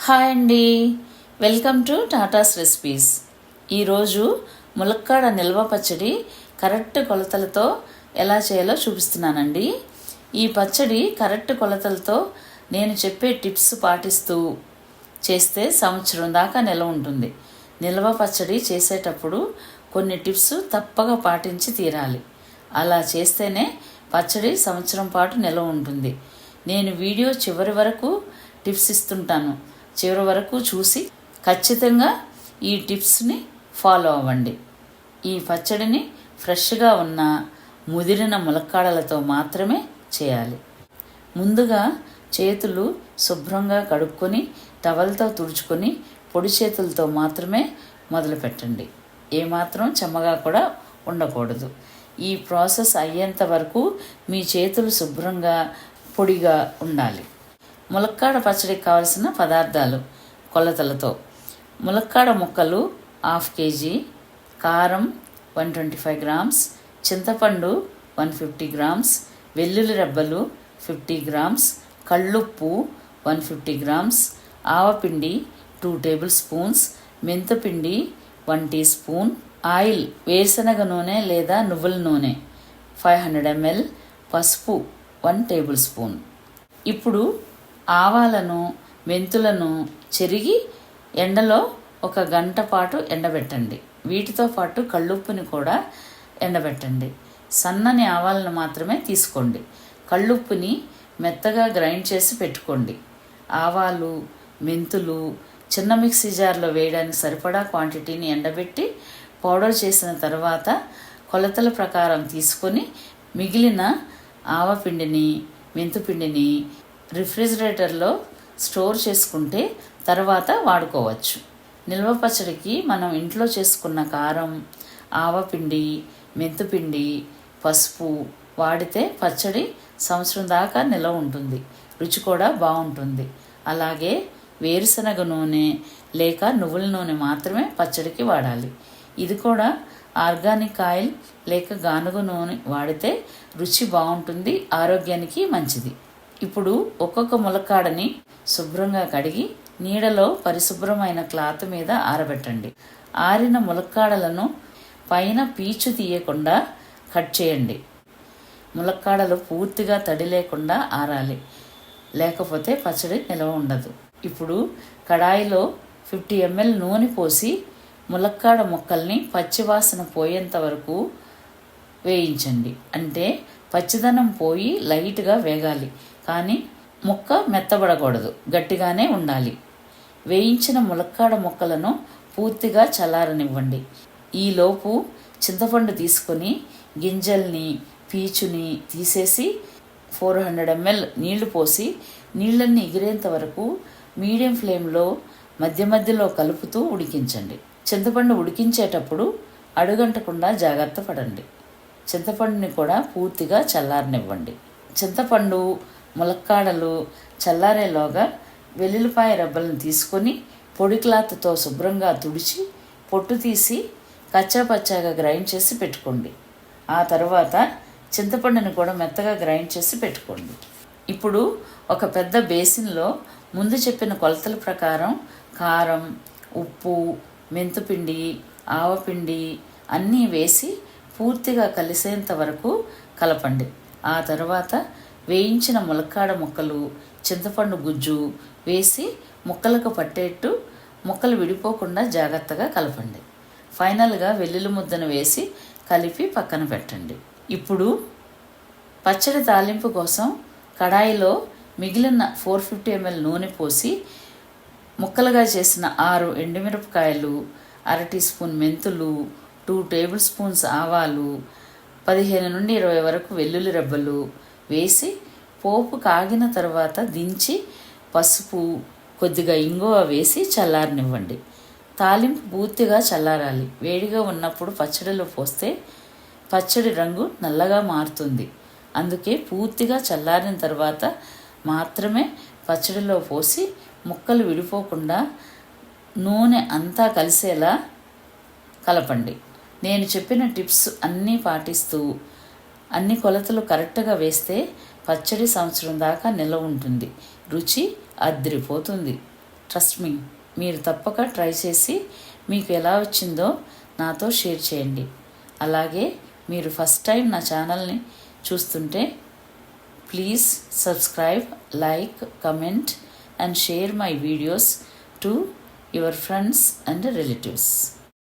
Hi అండి, welcome to Tatas recipes. ఈరోజు ములక్కాడ నిల్వ పచ్చడి కరెక్ట్ కొలతలతో ఎలా చేయాలో చూపిస్తున్నానండి. ఈ పచ్చడి కరెక్ట్ కొలతలతో నేను చెప్పే టిప్స్ పాటిస్తూ చేస్తే సంవత్సరం దాకా నిల్వ ఉంటుంది. నిల్వ పచ్చడి చేసేటప్పుడు కొన్ని టిప్స్ తప్పక పాటించి తీరాలి. అలా చేస్తేనే పచ్చడి సంవత్సరం పాటు నిల్వ ఉంటుంది. నేను వీడియో చివరి వరకు టిప్స్ ఇస్తుంటాను. చివరి వరకు చూసి ఖచ్చితంగా ఈ టిప్స్ని ఫాలో అవ్వండి. ఈ పచ్చడిని ఫ్రెష్గా ఉన్న ముదిరిన ములక్కాడలతో మాత్రమే చేయాలి. ముందుగా చేతులు శుభ్రంగా కడుక్కొని టవల్తో తుడుచుకొని పొడి చేతులతో మాత్రమే మొదలు పెట్టండి. ఏమాత్రం చెమ్మగా కూడా ఉండకూడదు. ఈ ప్రాసెస్ అయ్యేంత వరకు మీ చేతులు శుభ్రంగా పొడిగా ఉండాలి. ములక్కాడ పచ్చడికి కావలసిన పదార్థాలు కొలతలతో: ములక్కాడ ముక్కలు 1/2 kg, కారం 125 grams, చింతపండు 150 grams, వెల్లుల్లి రెబ్బలు 50 grams, కళ్ళుప్పు 150 grams, ఆవపిండి 2 tablespoons, మెంతిపిండి 1 teaspoon, ఆయిల్ వేరుశనగ నూనె లేదా నువ్వుల నూనె 500 ml, పసుపు 1 tablespoon. ఇప్పుడు ఆవాలను మెంతులను చెరిగి ఎండలో 1 గంట పాటు ఎండబెట్టండి. వీటితో పాటు కళ్ళుప్పుని కూడా ఎండబెట్టండి. సన్నని ఆవాలను మాత్రమే తీసుకోండి. కళ్ళుప్పుని మెత్తగా గ్రైండ్ చేసి పెట్టుకోండి. ఆవాలు మెంతులు చిన్న మిక్సీ జార్లో వేయడానికి సరిపడా క్వాంటిటీని ఎండబెట్టి పౌడర్ చేసిన తర్వాత కొలతల ప్రకారం తీసుకొని మిగిలిన ఆవపిండిని మెంతుపిండిని రిఫ్రిజిరేటర్లో స్టోర్ చేసుకుంటే తర్వాత వాడుకోవచ్చు. నిల్వ పచ్చడికి మనం ఇంట్లో చేసుకున్న కారం, ఆవపిండి, మెంతిపిండి, పసుపు వాడితే పచ్చడి సంవత్సరం దాకా నిల్వ ఉంటుంది. రుచి కూడా బాగుంటుంది. అలాగే వేరుశనగ నూనె లేక నువ్వుల నూనె మాత్రమే పచ్చడికి వాడాలి. ఇది కూడా ఆర్గానిక్ ఆయిల్ లేక గానుగ నూనె వాడితే రుచి బాగుంటుంది, ఆరోగ్యానికి మంచిది. ఇప్పుడు ఒక్కొక్క ములక్కాడని శుభ్రంగా కడిగి నీడలో పరిశుభ్రమైన క్లాత్ మీద ఆరబెట్టండి. ఆరిన ములక్కాడలను పైన పీచు తీయకుండా కట్ చేయండి. ములక్కాడలు పూర్తిగా తడి లేకుండా ఆరాలి, లేకపోతే పచ్చడి నిల్వ ఉండదు. ఇప్పుడు కడాయిలో 50 ml నూనె పోసి ములక్కాడ ముక్కల్ని పచ్చివాసన పోయేంత వరకు వేయించండి. అంటే పచ్చిదనం పోయి లైట్గా వేగాలి, కానీ ముక్క మెత్తబడకూడదు, గట్టిగానే ఉండాలి. వేయించిన ములక్కాడ ముక్కలను పూర్తిగా చల్లారనివ్వండి. ఈలోపు చింతపండు తీసుకొని గింజల్ని పీచుని తీసేసి 400 ml నీళ్లు పోసి నీళ్ళన్నీ ఎగిరేంత వరకు మీడియం ఫ్లేమ్లో మధ్య మధ్యలో కలుపుతూ ఉడికించండి. చింతపండు ఉడికించేటప్పుడు అడుగంటకుండా జాగ్రత్త పడండి. చింతపండుని కూడా పూర్తిగా చల్లారనివ్వండి. చింతపండు ములక్కాడలు చల్లారేలోగా వెల్లుల్లిపాయ రెబ్బలను తీసుకొని పొడి క్లాత్తో శుభ్రంగా తుడిచి పొట్టు తీసి కచ్చాపచ్చాగా గ్రైండ్ చేసి పెట్టుకోండి. ఆ తర్వాత చింతపండుని కూడా మెత్తగా గ్రైండ్ చేసి పెట్టుకోండి. ఇప్పుడు ఒక పెద్ద బేసిన్లో ముందు చెప్పిన కొలతల ప్రకారం కారం, ఉప్పు, మెంతిపిండి, ఆవపిండి అన్నీ వేసి పూర్తిగా కలిసేంత వరకు కలపండి. ఆ తర్వాత వేయించిన ములక్కాడ ముక్కలు, చింతపండు గుజ్జు వేసి ముక్కలకు పట్టేట్టు ముక్కలు విడిపోకుండా జాగ్రత్తగా కలపండి. ఫైనల్గా వెల్లుల్లి ముద్దను వేసి కలిపి పక్కన పెట్టండి. ఇప్పుడు పచ్చడి తాలింపు కోసం కడాయిలో మిగిలిన 450 ml నూనె పోసి ముక్కలుగా చేసిన 6 ఎండుమిరపకాయలు, 1/2 teaspoon మెంతులు, 2 tablespoons ఆవాలు, 15 నుండి 20 వరకు వెల్లుల్లి రెబ్బలు వేసి పోపు కాగిన తర్వాత దించి పసుపు, కొద్దిగా ఇంగువ వేసి చల్లారనివ్వండి. తాలింపు పూర్తిగా చల్లారాలి. వేడిగా ఉన్నప్పుడు పచ్చడిలో పోస్తే పచ్చడి రంగు నల్లగా మారుతుంది. అందుకే పూర్తిగా చల్లారిన తర్వాత మాత్రమే పచ్చడిలో పోసి ముక్కలు విడిపోకుండా నూనె అంతా కలిసేలా కలపండి. నేను చెప్పిన టిప్స్ అన్నీ పాటిస్తూ అన్ని కొలతలు కరెక్ట్గా వేస్తే పచ్చడి సంవత్సరం దాకా నిల్వ ఉంటుంది. రుచి అద్రిపోతుంది. ట్రస్ట్ మీ, మీరు తప్పక ట్రై చేసి మీకు ఎలా వచ్చిందో నాతో షేర్ చేయండి. అలాగే మీరు ఫస్ట్ టైం నా ఛానల్ని చూస్తుంటే please subscribe, like, comment and share my videos to your friends and relatives.